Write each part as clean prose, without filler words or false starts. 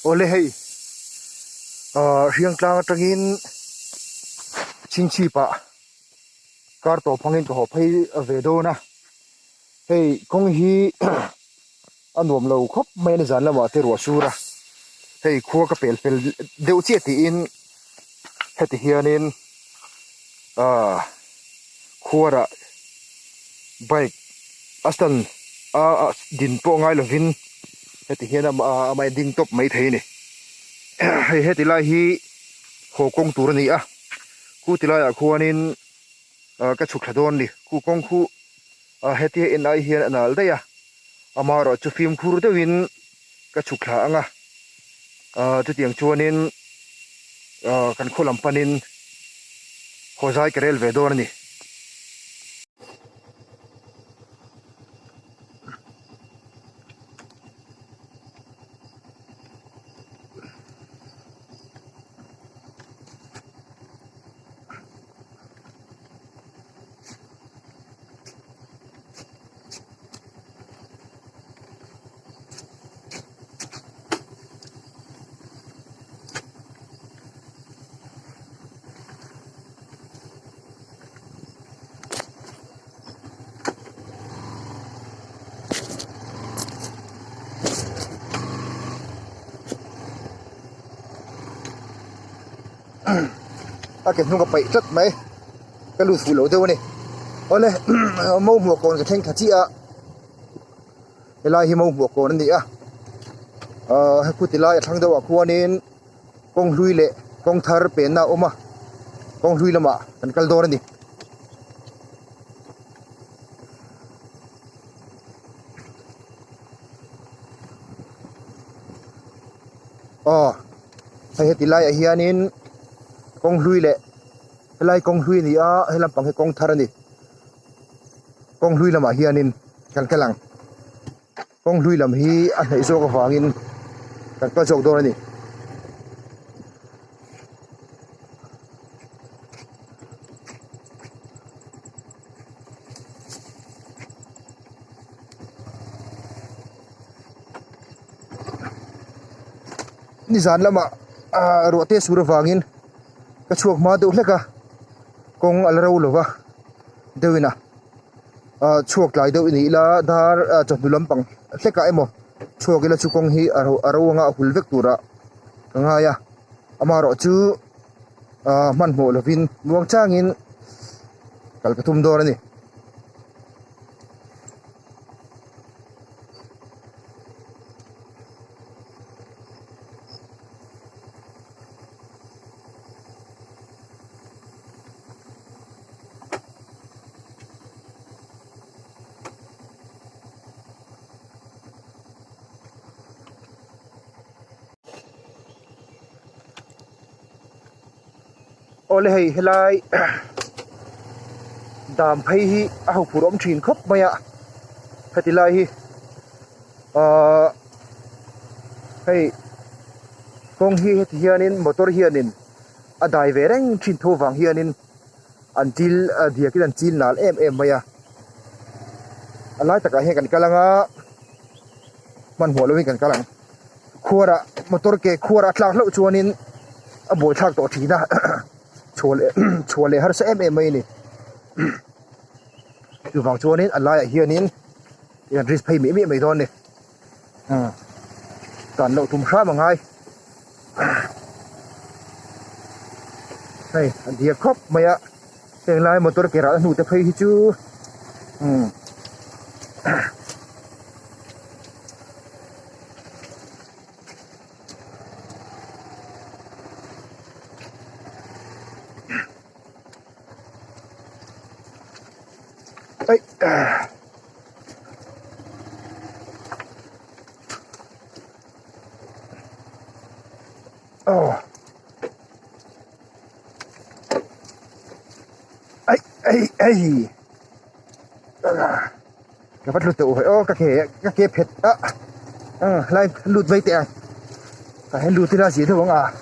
ole hei Hriangtlang tangin Chhingchhip kar to phangin ko phei ve do na hei kong hi anom lo khop mai na zan lama te ro sura hei khuwa ka pel deu che ti in heti hianin khuara bike astan din po ngai lovin heti hiana mai ding top mai thei ni hei heti lai hi ho kong tur ni ku tilai khuanin ka chukhadon ni ku kong khu heti in ai hian anal da ya amaro chu film khur de win ka chukha anga tu tiang chuanin kan kholam panin hozai kerel ve dor ni cái nung cái bậy rất mấy cái lùi phủ lỗ đâu này ôi này mâu mùa còn cái thanh thật chị cái lai hi mâu mùa còn này hay phụ lại thằng đâu qua nên con lùi lệ con thar pen na oma con lùi lama kan kal dor ni hay tilai hianin kong hlui le helai kong hlui ni helam pang he kong thar ni kong hlui lama hianin kan kelang kong hlui lam hi a nei zo ka wangin kan pa jok dor ni ni zan lama rote sura wangin ka chuak ma do hleka kong alro lova dewina chuak lai do ni la dar chondulam pang hleka emo chuak ila chu kong hi aro nga hulvek tura nga ya amaro chu man mo lovin muang changin kalkatum dor ni ole hei helai dam phei hi a ho purom thin khop maya hetilai hi hei kong hi hianin motor hianin a dai ve reng thin tho wang hianin until diakin an chin nal em maya alai taka he kan kalanga man ho lovin kan kalang khuara motor ke khuara tlak lo chuanin a bol thak to thina chole har sa em mai ni tu wang chuanin alai hianin yan risk phei mi mai don ni kan lo tum kha mangai hey dia khop maya teng lai motor ke ra nu te phei hi chu ai cái bắt lụt tụ phải các cái phết lại lụt vây tè phải lụt thì là gì thôi không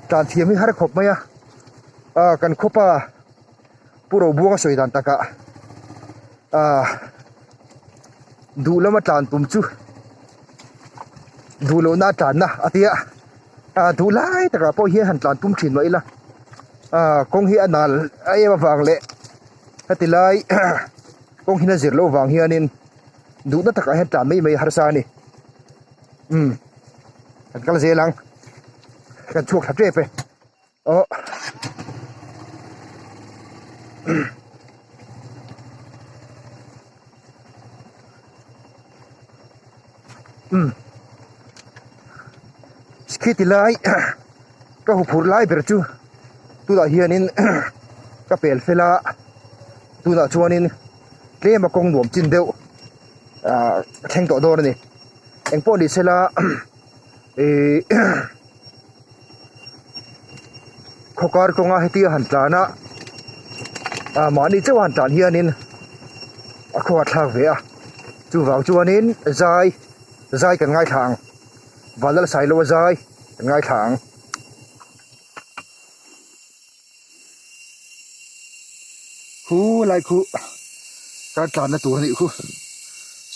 tràn thiêm hay khop mày cần khop puro buông soi dan taka đủ lắm mà tràn tùm chú đủ lâu na tràn na atia đủ lại tất cả bao hiền hẳn tràn tùm chín vậy là công hiền nal ai mà vàng lệ hati lai công hiền zir lâu vàng hiền nên đủ tất cả hết tràn mấy mấy har sa ni cái gì lang cái chuột thật đẹp vậy skiti lai ka hupur lai berchu tu da hianin ka pel fela tu da chuanin tle ma kong nuam chin deuh theng to dor ni engpo ni sela khokar konga heti han tlana mani chu han tlan hianin khwa thak ve a chu wang chuanin zai kan ngai thang valal sai lo zai ngai thang khu lai khu ka tlan na tur ni khu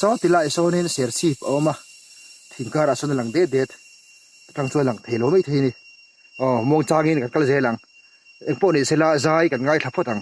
so ti lai so nin ser sip oma thingkara son lang de det tang chuan lang thelo mai theini mong changin ka kal je lang engpo ni sela zai kan ngai thapho tang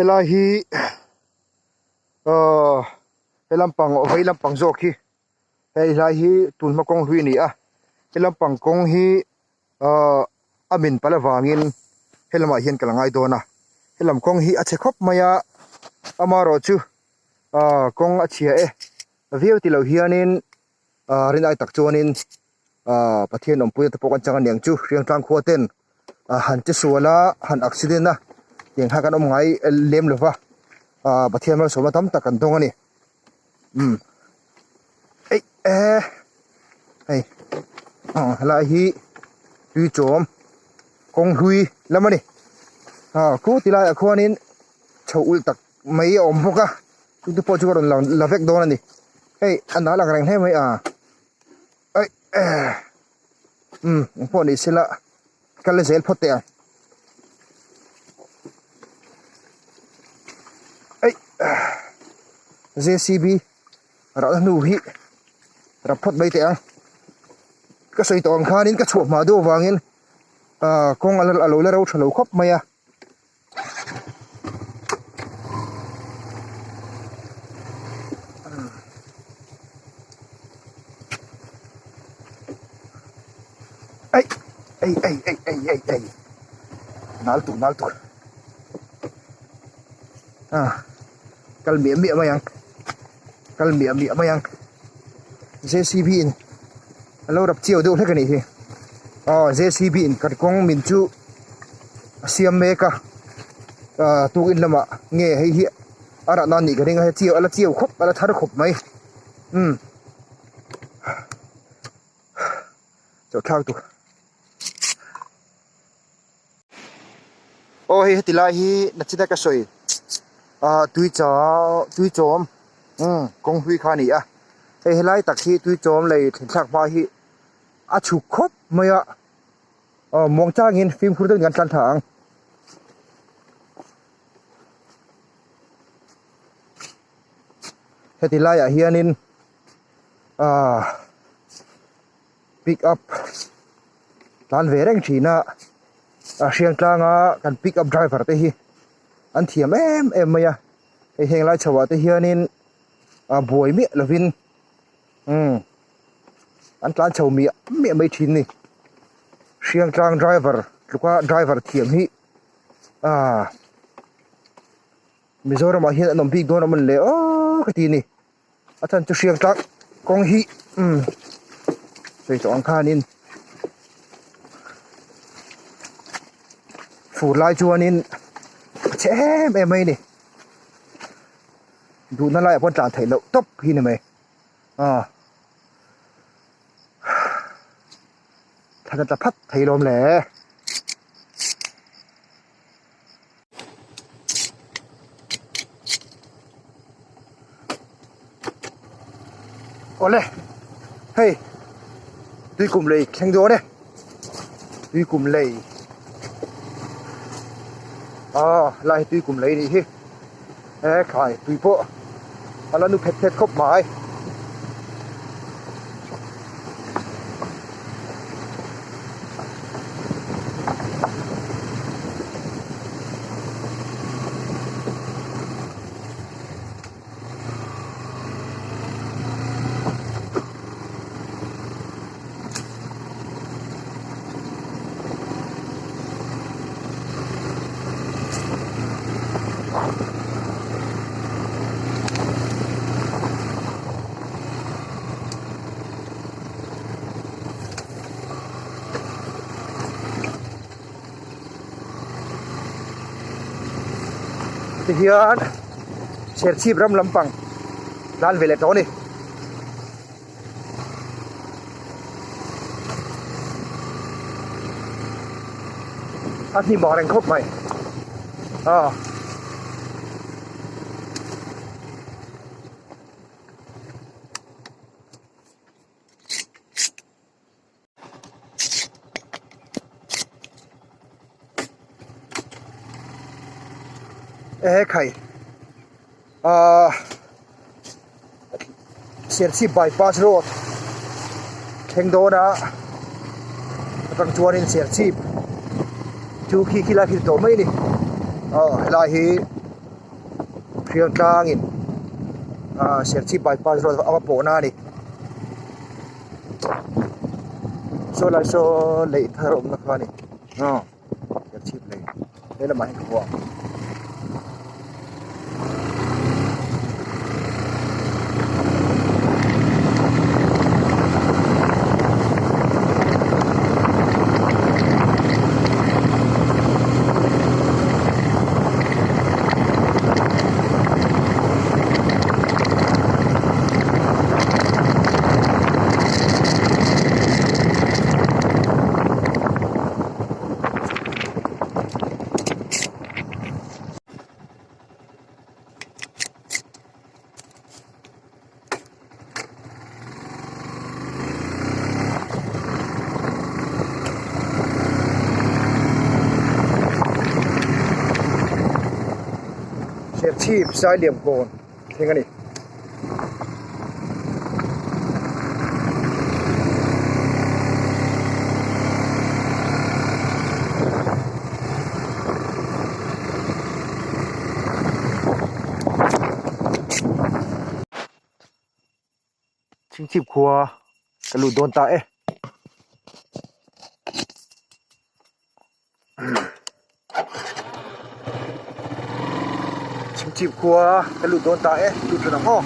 hela hi helampang ovei lampang zok hi hela hi tunma kong hui ni a helampang kong hi amin palavangin helama hian kalangai dona helam kong hi ache khop maya amaro chu kong achia view ti lo hianin rin ai tak chuanin pathian ompui te pok an changa niang chu Hriangtlang khuaten han che suala han accident na yang hakan ngai lem lova pathian mar soma tam takan dong ani ei hela hi tùy chôm con hui lắm anh cú tila ở khoa nín chậu ul tắc mấy ôm bốc à chúng tôi cho còn là vẹt đó này hey anh đã là cái này mấy ấy phone này sẽ là cái là sẽ phốt tiền ấy JCB rõ ràng nuôi ra phốt bay tiền cái sợi tòng khá đến cái chuột mà đồ vàng in con là lối là đâu trở lối khóc mày ấy nál tu kal mía mayang JCB lâu đập chiều đâu thế cái này thì JCB cắt con mình chú xiêm mê cả tu in lắm nghe hay hiện đã non nhỉ cái này hay chiều khóc là thắt khóc mấy chỗ thao tu hi thì lại hi nãy chỉ cái sợi tùy chóm con huy khá nỉ hi lại tắc hi tùy chóm lấy thằng thạc ba hi chụp khóc mày mong cha nghìn phim khu vực ngăn chặn thẳng hi thì lại hi anin pick up tan về rèn chỉ na Hriangtlang kan pick up driver te hi an thiam em maya he heng lai chawa te hianin buai mi lovin an tlan chau mi mai thin ni Hriangtlang driver luka driver thiam hi Mizoram a hian anom big don aman le ka ti ni atan chu Hriangtlang kong hi sei chong khanin phủ lại chuanin chế em mày nè đủ nó lại con trả thể lậu tốc khi này mày thằng ta phát thấy lom lẻ ole hey tuy cùng lầy khanh gió đây tuy cùng lầy lại tuy cùng lấy đi hi khai tuy bộ là nu phết khóc mãi hian Chhingchhip ram lampang dan vele to ni ni bỏ rèn khóc mày khai Chhingchhip bypass road theng do da tang chuan in Chhingchhip chu khi la khi to mai ni lai hi Hriangtlang in Chhingchhip bypass road ava po na ni so lai so lei tharom na kha ni Chhingchhip lei la mai ko ชีพสายเหลี่ยมโกนเท่งกันนี่ชิงชิบครัวกระลุดโดนตาชิงชิบครัวกระลุดโดนตาดูดนะพ่อ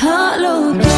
Hello.